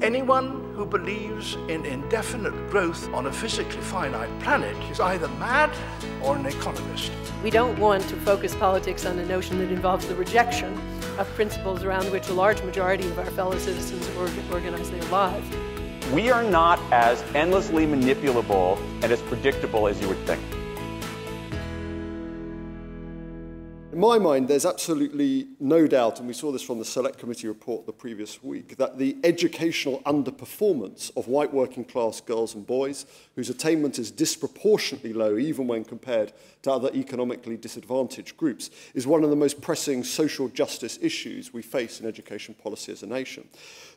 Anyone who believes in indefinite growth on a physically finite planet is either mad or an economist. We don't want to focus politics on a notion that involves the rejection of principles around which a large majority of our fellow citizens organize their lives. We are not as endlessly manipulable and as predictable as you would think. In my mind, there's absolutely no doubt, and we saw this from the Select Committee report the previous week, that the educational underperformance of white working class girls and boys, whose attainment is disproportionately low even when compared to other economically disadvantaged groups, is one of the most pressing social justice issues we face in education policy as a nation.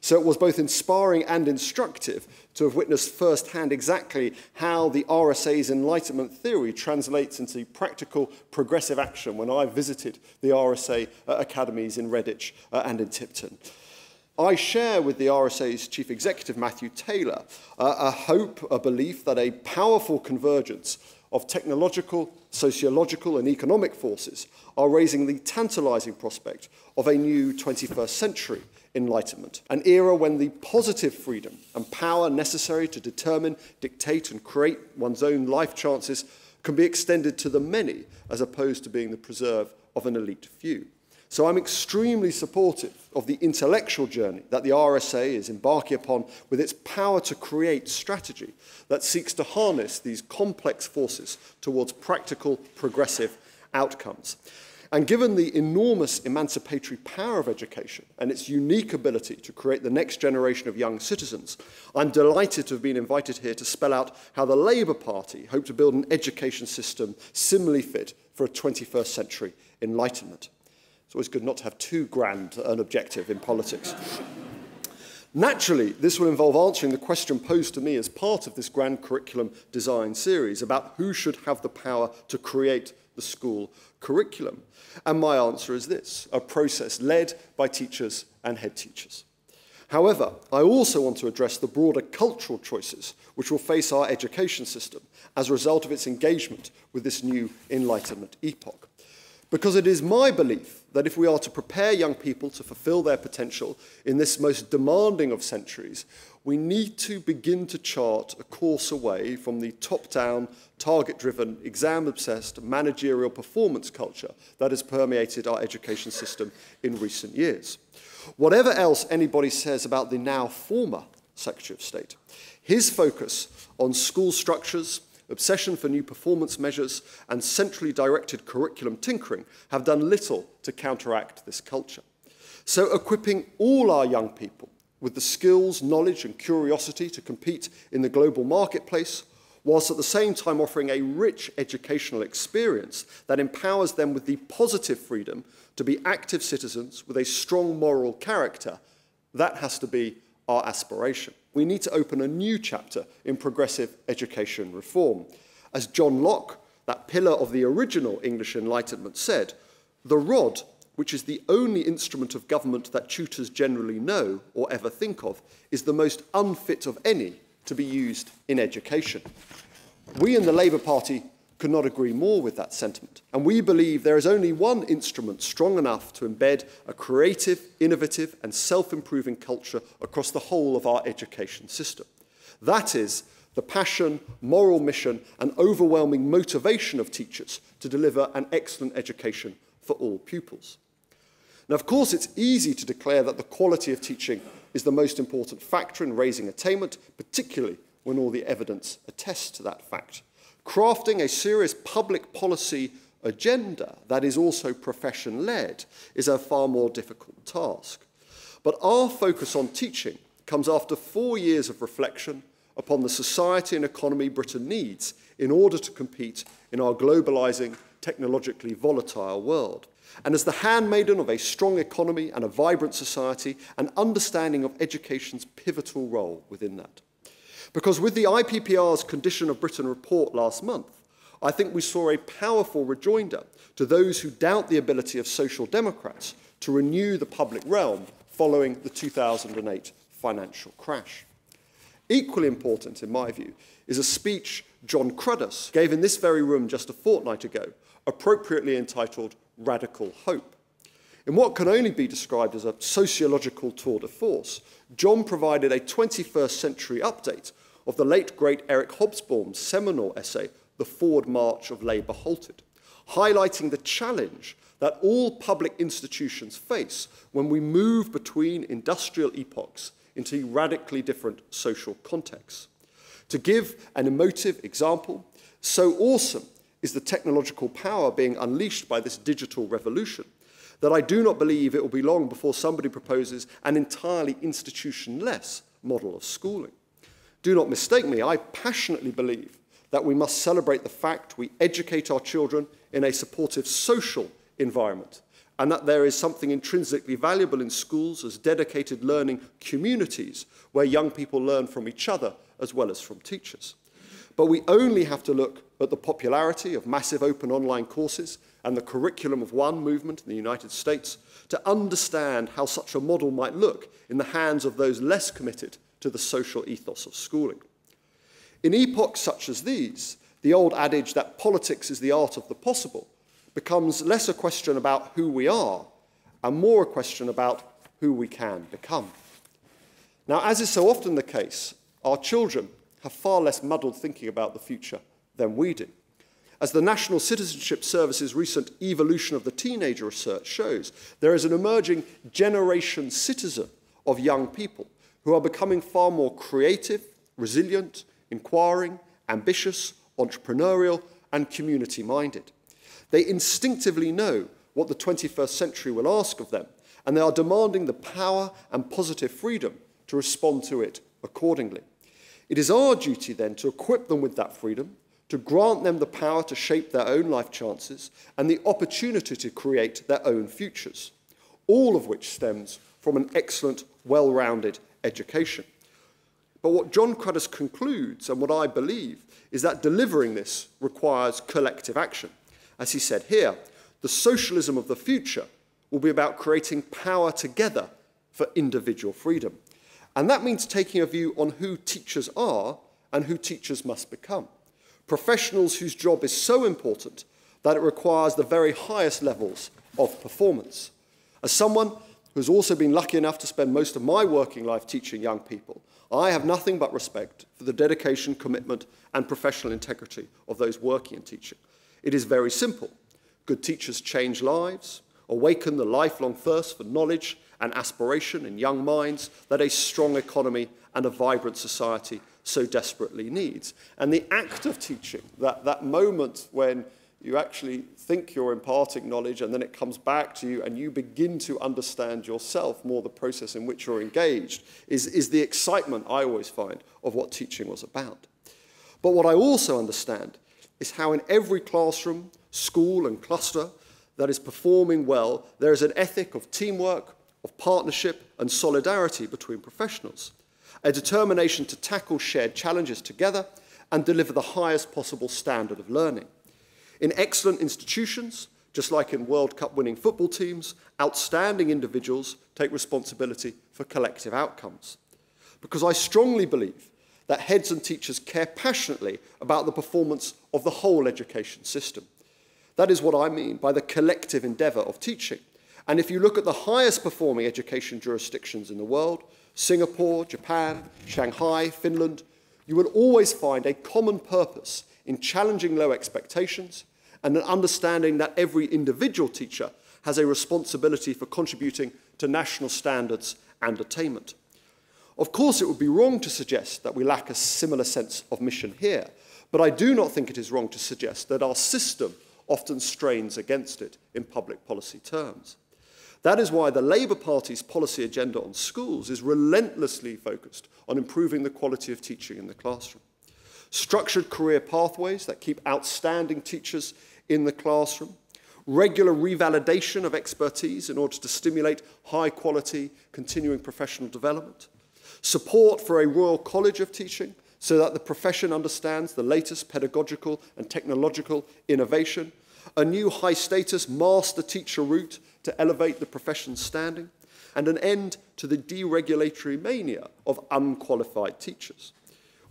So it was both inspiring and instructive to have witnessed firsthand exactly how the RSA's Enlightenment theory translates into practical progressive action when I visited the RSA academies in Redditch and in Tipton. I share with the RSA's Chief Executive, Matthew Taylor, a hope, a belief that a powerful convergence of technological, sociological and economic forces are raising the tantalizing prospect of a new 21st century Enlightenment, an era when the positive freedom and power necessary to determine, dictate and create one's own life chances can be extended to the many as opposed to being the preserve of an elite few. So I'm extremely supportive of the intellectual journey that the RSA is embarking upon with its power to create strategy that seeks to harness these complex forces towards practical, progressive outcomes. And given the enormous emancipatory power of education and its unique ability to create the next generation of young citizens, I'm delighted to have been invited here to spell out how the Labour Party hope to build an education system similarly fit for a 21st century Enlightenment. It's always good not to have too grand an objective in politics. Naturally, this will involve answering the question posed to me as part of this Grand Curriculum Design series about who should have the power to create the school curriculum. And my answer is this: a process led by teachers and head teachers. However, I also want to address the broader cultural choices which will face our education system as a result of its engagement with this new Enlightenment epoch. Because it is my belief that if we are to prepare young people to fulfill their potential in this most demanding of centuries, we need to begin to chart a course away from the top-down, target-driven, exam-obsessed, managerial performance culture that has permeated our education system in recent years. Whatever else anybody says about the now former Secretary of State, his focus on school structures, obsession for new performance measures, and centrally directed curriculum tinkering have done little to counteract this culture. So equipping all our young people with the skills, knowledge and curiosity to compete in the global marketplace, whilst at the same time offering a rich educational experience that empowers them with the positive freedom to be active citizens with a strong moral character, that has to be our aspiration. We need to open a new chapter in progressive education reform. As John Locke, that pillar of the original English Enlightenment, said, "The rod, which is the only instrument of government that tutors generally know or ever think of, is the most unfit of any to be used in education." We in the Labour Party could not agree more with that sentiment, and we believe there is only one instrument strong enough to embed a creative, innovative and self-improving culture across the whole of our education system. That is the passion, moral mission and overwhelming motivation of teachers to deliver an excellent education for all pupils. Now, of course, it's easy to declare that the quality of teaching is the most important factor in raising attainment, particularly when all the evidence attests to that fact. Crafting a serious public policy agenda that is also profession-led is a far more difficult task. But our focus on teaching comes after 4 years of reflection upon the society and economy Britain needs in order to compete in our globalising, technologically volatile world. And as the handmaiden of a strong economy and a vibrant society, an understanding of education's pivotal role within that. Because with the IPPR's Condition of Britain report last month, I think we saw a powerful rejoinder to those who doubt the ability of social democrats to renew the public realm following the 2008 financial crash. Equally important, in my view, is a speech John Cruddas gave in this very room just a fortnight ago, appropriately entitled Radical Hope. In what can only be described as a sociological tour de force, John provided a 21st century update of the late great Eric Hobsbawm's seminal essay, The Forward March of Labour Halted, highlighting the challenge that all public institutions face when we move between industrial epochs into radically different social contexts. To give an emotive example, so awesome is the technological power being unleashed by this digital revolution that I do not believe it will be long before somebody proposes an entirely institution-less model of schooling. Do not mistake me, I passionately believe that we must celebrate the fact we educate our children in a supportive social environment, and that there is something intrinsically valuable in schools as dedicated learning communities where young people learn from each other as well as from teachers. But we only have to look at the popularity of massive open online courses and the curriculum of one movement in the United States to understand how such a model might look in the hands of those less committed to the social ethos of schooling. In epochs such as these, the old adage that politics is the art of the possible becomes less a question about who we are and more a question about who we can become. Now, as is so often the case, our children have far less muddled thinking about the future than we do. As the National Citizenship Service's recent evolution of the teenager research shows, there is an emerging generation citizen of young people who are becoming far more creative, resilient, inquiring, ambitious, entrepreneurial, and community-minded. They instinctively know what the 21st century will ask of them, and they are demanding the power and positive freedom to respond to it accordingly. It is our duty then to equip them with that freedom, to grant them the power to shape their own life chances and the opportunity to create their own futures, all of which stems from an excellent, well-rounded education. But what John Cruddas concludes, and what I believe, is that delivering this requires collective action. As he said here, the socialism of the future will be about creating power together for individual freedom. And that means taking a view on who teachers are and who teachers must become. Professionals whose job is so important that it requires the very highest levels of performance. As someone who's also been lucky enough to spend most of my working life teaching young people, I have nothing but respect for the dedication, commitment, and professional integrity of those working in teaching. It is very simple. Good teachers change lives, awaken the lifelong thirst for knowledge and aspiration in young minds that a strong economy and a vibrant society so desperately needs. And the act of teaching, that moment when you actually think you're imparting knowledge and then it comes back to you and you begin to understand yourself more the process in which you're engaged, is the excitement I always find of what teaching was about. But what I also understand is how in every classroom, school and cluster that is performing well, there is an ethic of teamwork, of partnership and solidarity between professionals, a determination to tackle shared challenges together and deliver the highest possible standard of learning. In excellent institutions, just like in World Cup winning football teams, outstanding individuals take responsibility for collective outcomes. Because I strongly believe that heads and teachers care passionately about the performance of the whole education system. That is what I mean by the collective endeavour of teaching. And if you look at the highest performing education jurisdictions in the world, Singapore, Japan, Shanghai, Finland, you will always find a common purpose in challenging low expectations and an understanding that every individual teacher has a responsibility for contributing to national standards and attainment. Of course, it would be wrong to suggest that we lack a similar sense of mission here, but I do not think it is wrong to suggest that our system often strains against it in public policy terms. That is why the Labour Party's policy agenda on schools is relentlessly focused on improving the quality of teaching in the classroom. Structured career pathways that keep outstanding teachers in the classroom, regular revalidation of expertise in order to stimulate high-quality continuing professional development, support for a Royal College of Teaching so that the profession understands the latest pedagogical and technological innovation, a new high-status master teacher route to elevate the profession's standing, and an end to the deregulatory mania of unqualified teachers.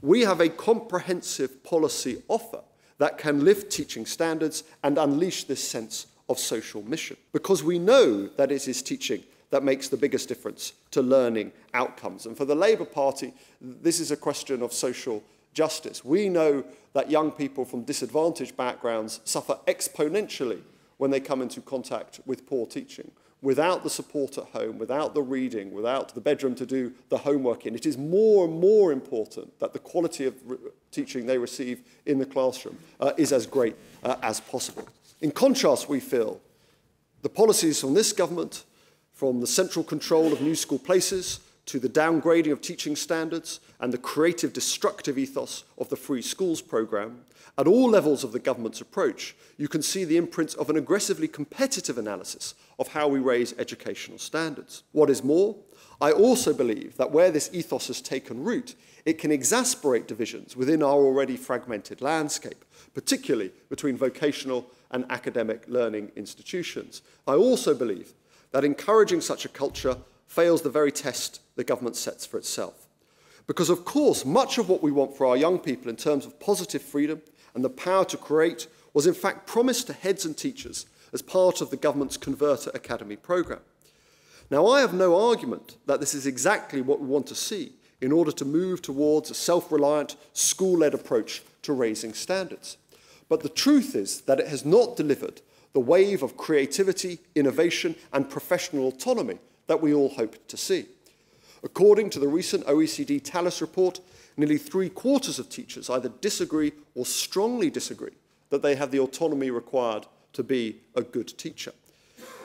We have a comprehensive policy offer that can lift teaching standards and unleash this sense of social mission. Because we know that it is teaching that makes the biggest difference to learning outcomes. And for the Labour Party, this is a question of social justice. We know that young people from disadvantaged backgrounds suffer exponentially when they come into contact with poor teaching. Without the support at home, without the reading, without the bedroom to do the homework in, it is more and more important that the quality of teaching they receive in the classroom is as great as possible. In contrast, we feel the policies from this government, from the central control of new school places to the downgrading of teaching standards and the creative destructive ethos of the Free Schools programme, at all levels of the government's approach, you can see the imprint of an aggressively competitive analysis of how we raise educational standards. What is more, I also believe that where this ethos has taken root, it can exasperate divisions within our already fragmented landscape, particularly between vocational and academic learning institutions. I also believe that encouraging such a culture fails the very test the government sets for itself. Because, of course, much of what we want for our young people in terms of positive freedom and the power to create was in fact promised to heads and teachers as part of the government's Converter Academy programme. Now, I have no argument that this is exactly what we want to see in order to move towards a self-reliant, school-led approach to raising standards. But the truth is that it has not delivered the wave of creativity, innovation, and professional autonomy that we all hoped to see. According to the recent OECD TALIS report, nearly 3/4 of teachers either disagree or strongly disagree that they have the autonomy required to be a good teacher.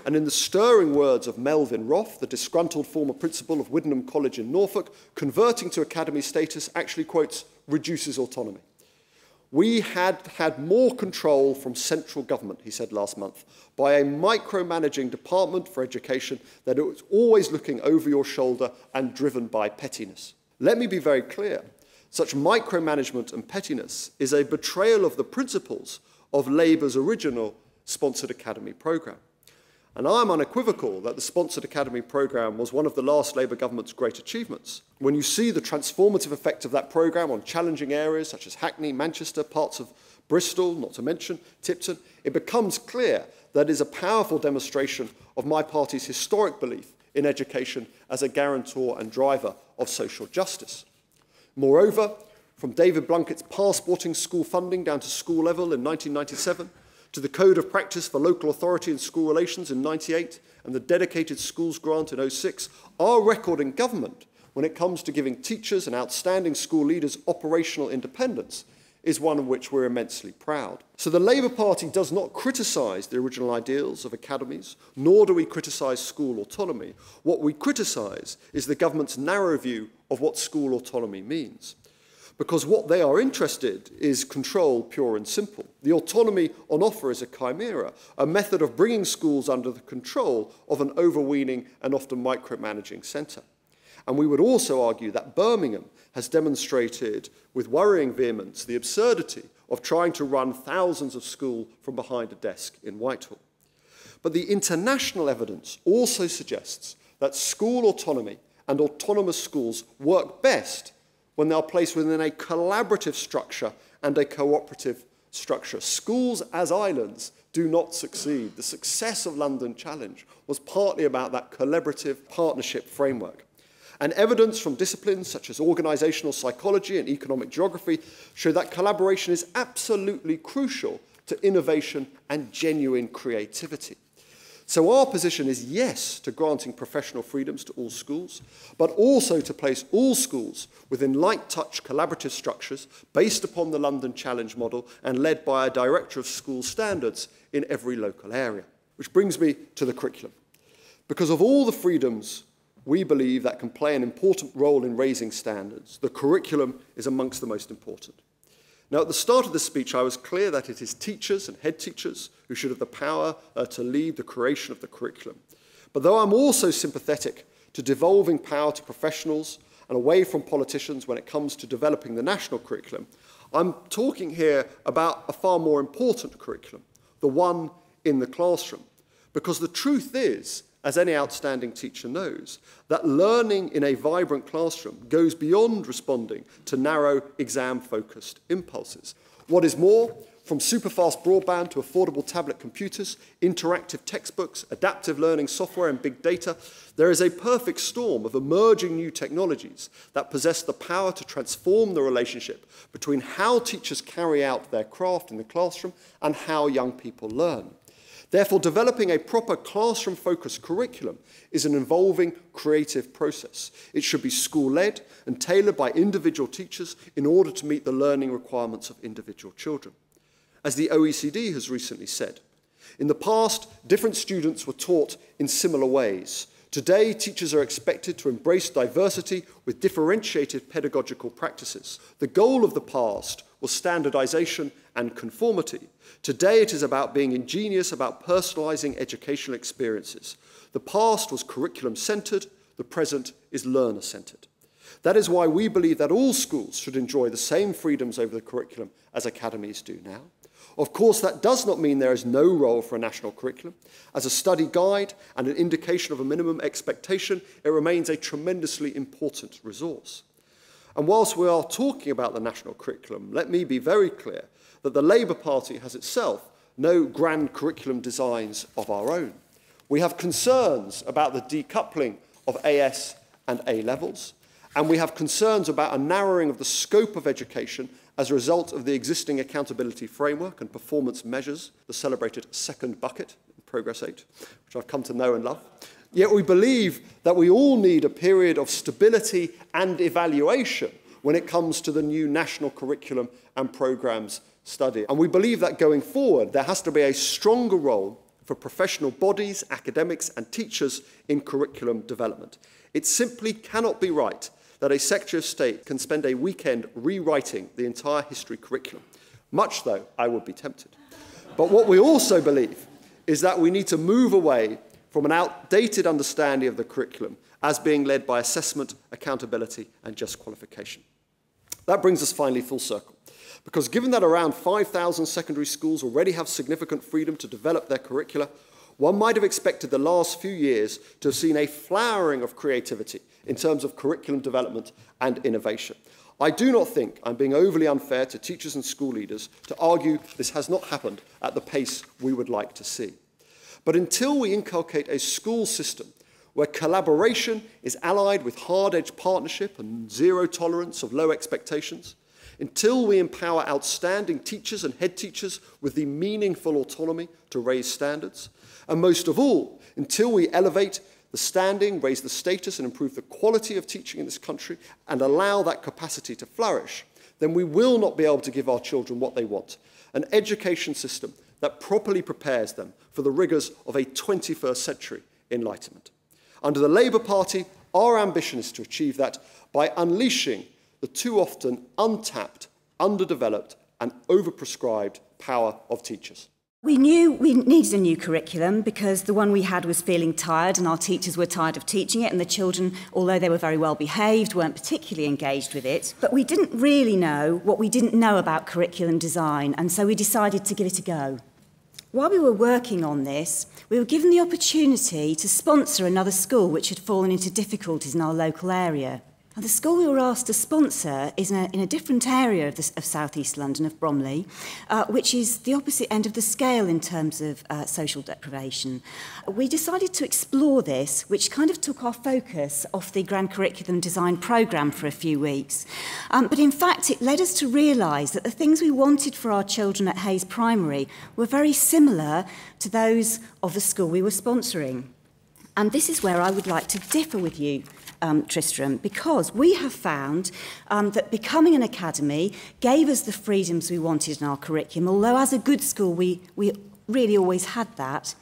And in the stirring words of Melvyn Roth, the disgruntled former principal of Widdenham College in Norfolk, converting to academy status actually, quotes, reduces autonomy. We had more control from central government, he said last month, by a micromanaging Department for Education that it was always looking over your shoulder and driven by pettiness. Let me be very clear. Such micromanagement and pettiness is a betrayal of the principles of Labour's original Sponsored Academy programme. And I'm unequivocal that the Sponsored Academy programme was one of the last Labour government's great achievements. When you see the transformative effect of that programme on challenging areas such as Hackney, Manchester, parts of Bristol, not to mention Tipton, it becomes clear that it is a powerful demonstration of my party's historic belief in education as a guarantor and driver of social justice. Moreover, from David Blunkett's passporting school funding down to school level in 1997, to the Code of Practice for Local Authority and School Relations in 98 and the Dedicated Schools Grant in 06, our record in government when it comes to giving teachers and outstanding school leaders operational independence is one of which we're immensely proud. So the Labour Party does not criticise the original ideals of academies, nor do we criticise school autonomy. What we criticise is the government's narrow view of what school autonomy means. Because what they are interested in is control, pure and simple. The autonomy on offer is a chimera, a method of bringing schools under the control of an overweening and often micromanaging centre. And we would also argue that Birmingham has demonstrated with worrying vehemence the absurdity of trying to run thousands of schools from behind a desk in Whitehall. But the international evidence also suggests that school autonomy and autonomous schools work best when they are placed within a collaborative structure and a cooperative structure. Schools as islands do not succeed. The success of London Challenge was partly about that collaborative partnership framework. And evidence from disciplines such as organisational psychology and economic geography show that collaboration is absolutely crucial to innovation and genuine creativity. So our position is yes to granting professional freedoms to all schools, but also to place all schools within light-touch collaborative structures based upon the London Challenge model and led by a director of school standards in every local area. Which brings me to the curriculum. Because of all the freedoms we believe that can play an important role in raising standards, the curriculum is amongst the most important. Now, at the start of this speech, I was clear that it is teachers and head teachers who should have the power to lead the creation of the curriculum. But though I'm also sympathetic to devolving power to professionals and away from politicians when it comes to developing the national curriculum, I'm talking here about a far more important curriculum, the one in the classroom. Because the truth is, as any outstanding teacher knows, that learning in a vibrant classroom goes beyond responding to narrow exam-focused impulses. What is more, From superfast broadband to affordable tablet computers, interactive textbooks, adaptive learning software and big data, there is a perfect storm of emerging new technologies that possess the power to transform the relationship between how teachers carry out their craft in the classroom and how young people learn. Therefore, developing a proper classroom-focused curriculum is an involving creative process. It should be school-led and tailored by individual teachers in order to meet the learning requirements of individual children. As the OECD has recently said, in the past, different students were taught in similar ways. Today, teachers are expected to embrace diversity with differentiated pedagogical practices. The goal of the past was standardization and conformity. Today, it is about being ingenious about personalizing educational experiences. The past was curriculum-centered, the present is learner-centered. That is why we believe that all schools should enjoy the same freedoms over the curriculum as academies do now. Of course, that does not mean there is no role for a national curriculum. As a study guide and an indication of a minimum expectation, it remains a tremendously important resource. And whilst we are talking about the national curriculum, let me be very clear that the Labour Party has itself no grand curriculum designs of our own. We have concerns about the decoupling of AS and A levels, and we have concerns about a narrowing of the scope of education as a result of the existing accountability framework and performance measures, the celebrated second bucket, Progress 8, which I've come to know and love. Yet we believe that we all need a period of stability and evaluation when it comes to the new national curriculum and programmes study. And we believe that going forward, there has to be a stronger role for professional bodies, academics and teachers in curriculum development. It simply cannot be right that a Secretary of State can spend a weekend rewriting the entire history curriculum, much though I would be tempted. But what we also believe is that we need to move away from an outdated understanding of the curriculum as being led by assessment, accountability, and just qualification. That brings us finally full circle, because given that around 5,000 secondary schools already have significant freedom to develop their curricula, one might have expected the last few years to have seen a flowering of creativity in terms of curriculum development and innovation. I do not think I'm being overly unfair to teachers and school leaders to argue this has not happened at the pace we would like to see. But until we inculcate a school system where collaboration is allied with hard-edged partnership and zero tolerance of low expectations, until we empower outstanding teachers and head teachers with the meaningful autonomy to raise standards, and most of all, until we elevate the standing, raise the status and improve the quality of teaching in this country and allow that capacity to flourish, then we will not be able to give our children what they want, an education system that properly prepares them for the rigours of a 21st century enlightenment. Under the Labour Party, our ambition is to achieve that by unleashing the too often untapped, underdeveloped and overprescribed power of teachers. We knew we needed a new curriculum because the one we had was feeling tired and our teachers were tired of teaching it, and the children, although they were very well behaved, weren't particularly engaged with it. But we didn't really know what we didn't know about curriculum design, and so we decided to give it a go. While we were working on this, we were given the opportunity to sponsor another school which had fallen into difficulties in our local area. And the school we were asked to sponsor is in a different area of South East London, of Bromley, which is the opposite end of the scale in terms of social deprivation. We decided to explore this, which kind of took our focus off the Grand Curriculum Design programme for a few weeks. But in fact, it led us to realise that the things we wanted for our children at Hayes Primary were very similar to those of the school we were sponsoring. And this is where I would like to differ with you, Tristram, because we have found that becoming an academy gave us the freedoms we wanted in our curriculum, although as a good school we really always had that.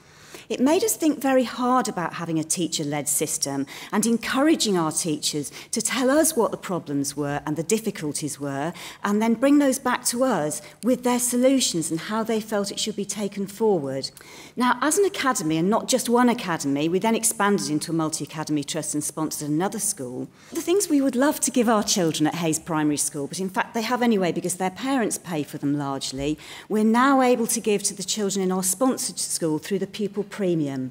It made us think very hard about having a teacher-led system and encouraging our teachers to tell us what the problems were and the difficulties were, and then bring those back to us with their solutions and how they felt it should be taken forward. Now, as an academy, and not just one academy, we then expanded into a multi-academy trust and sponsored another school. The things we would love to give our children at Hayes Primary School, but in fact they have anyway because their parents pay for them largely, we're now able to give to the children in our sponsored school through the pupil premium.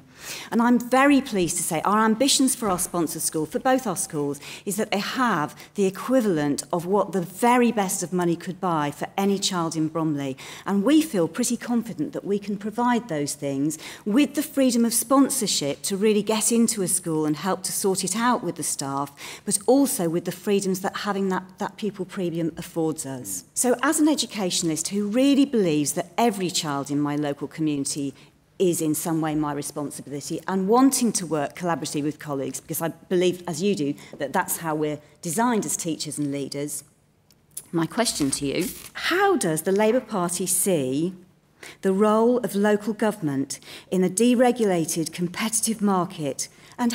And I'm very pleased to say our ambitions for our sponsor school, for both our schools, is that they have the equivalent of what the very best of money could buy for any child in Bromley. And we feel pretty confident that we can provide those things with the freedom of sponsorship to really get into a school and help to sort it out with the staff, but also with the freedoms that having that pupil premium affords us. So as an educationalist who really believes that every child in my local community is in some way my responsibility, and wanting to work collaboratively with colleagues, because I believe, as you do, that that's how we're designed as teachers and leaders. My question to you, how does the Labour Party see the role of local government in a deregulated, competitive market, and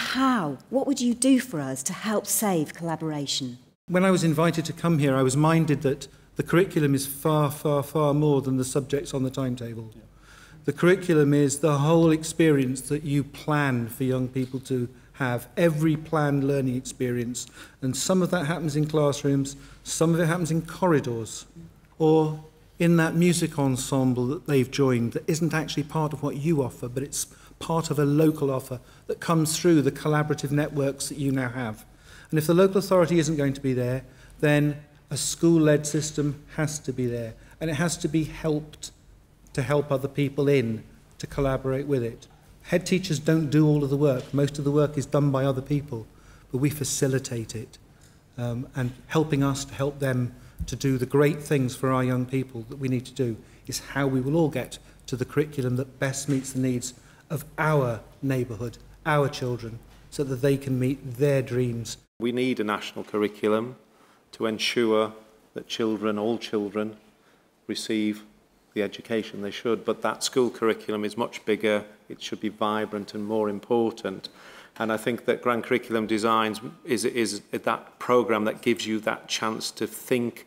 what would you do for us to help save collaboration? When I was invited to come here, I was minded that the curriculum is far, far, far more than the subjects on the timetable. Yeah. The curriculum is the whole experience that you plan for young people to have, every planned learning experience. And some of that happens in classrooms, some of it happens in corridors, or in that music ensemble that they've joined that isn't actually part of what you offer, but it's part of a local offer that comes through the collaborative networks that you now have. And if the local authority isn't going to be there, then a school-led system has to be there, and it has to be helped to help other people in to collaborate with it. Head teachers don't do all of the work. Most of the work is done by other people, but we facilitate it, and helping us to help them to do the great things for our young people that we need to do is how we will all get to the curriculum that best meets the needs of our neighbourhood, our children, so that they can meet their dreams. We need a national curriculum to ensure that children, all children, receive the education they should, but that school curriculum is much bigger, it should be vibrant and more important. And I think that Grand Curriculum Designs is that programme that gives you that chance to think,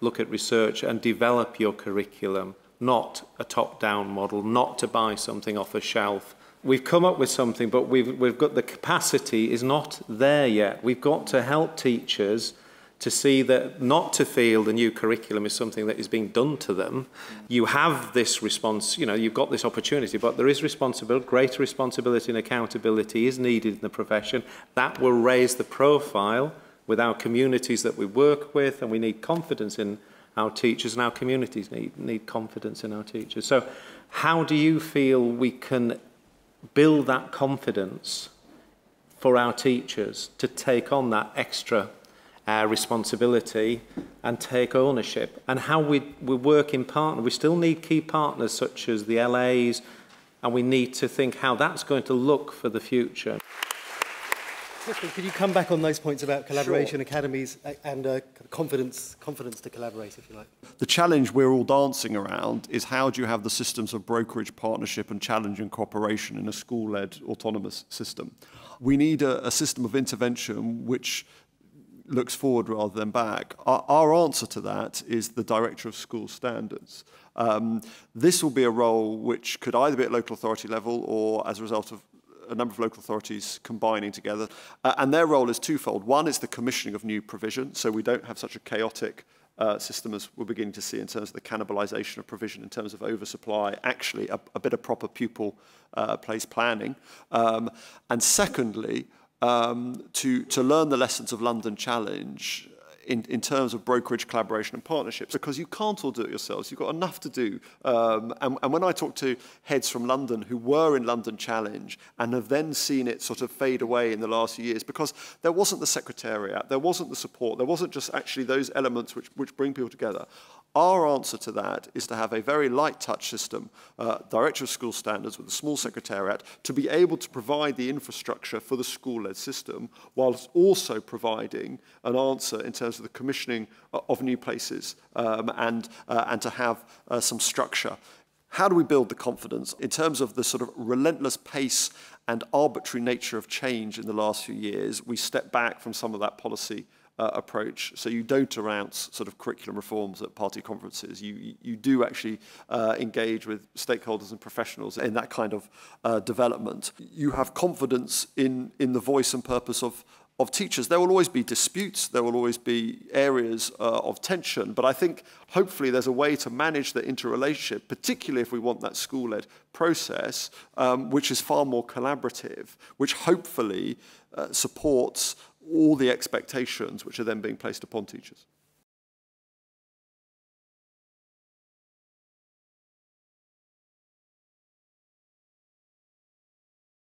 look at research and develop your curriculum, not a top-down model, not to buy something off a shelf. We've come up with something, but we've got the capacity is not there yet. We've got to help teachers to see that not to feel the new curriculum is something that is being done to them. You have this response, you've got this opportunity, but there is responsibility, greater responsibility and accountability is needed in the profession. That will raise the profile with our communities that we work with, and we need confidence in our teachers, and our communities need confidence in our teachers. So how do you feel we can build that confidence for our teachers to take on that extra responsibility and take ownership, and how we work in partner? We still need key partners such as the LAs, and we need to think how that's going to look for the future. Could you come back on those points about collaboration, Sure. academies, and confidence to collaborate, if you like? The challenge we're all dancing around is how do you have the systems of brokerage, partnership and challenge and cooperation in a school-led autonomous system? We need a system of intervention which looks forward rather than back. Our answer to that is the Director of School Standards. This will be a role which could either be at local authority level or as a result of a number of local authorities combining together. And their role is twofold. One is the commissioning of new provision, so we don't have such a chaotic system as we're beginning to see in terms of the cannibalisation of provision, in terms of oversupply, actually a bit of proper pupil place planning. And secondly, to learn the lessons of London Challenge in terms of brokerage, collaboration and partnerships, because you can't all do it yourselves. You've got enough to do. And when I talk to heads from London who were in London Challenge and have then seen it sort of fade away in the last few years, because there wasn't the secretariat, there wasn't the support, there wasn't just actually those elements which bring people together. Our answer to that is to have a very light touch system, Director of School Standards with a small secretariat, to be able to provide the infrastructure for the school-led system, whilst also providing an answer in terms of the commissioning of new places and to have some structure. How do we build the confidence? In terms of the sort of relentless pace and arbitrary nature of change in the last few years, we step back from some of that policy approach. So you don't announce sort of curriculum reforms at party conferences. You do actually engage with stakeholders and professionals in that kind of development. You have confidence in the voice and purpose of of teachers. There will always be disputes, there will always be areas of tension, but I think hopefully there's a way to manage the interrelationship, particularly if we want that school-led process, which is far more collaborative, which hopefully supports all the expectations which are then being placed upon teachers.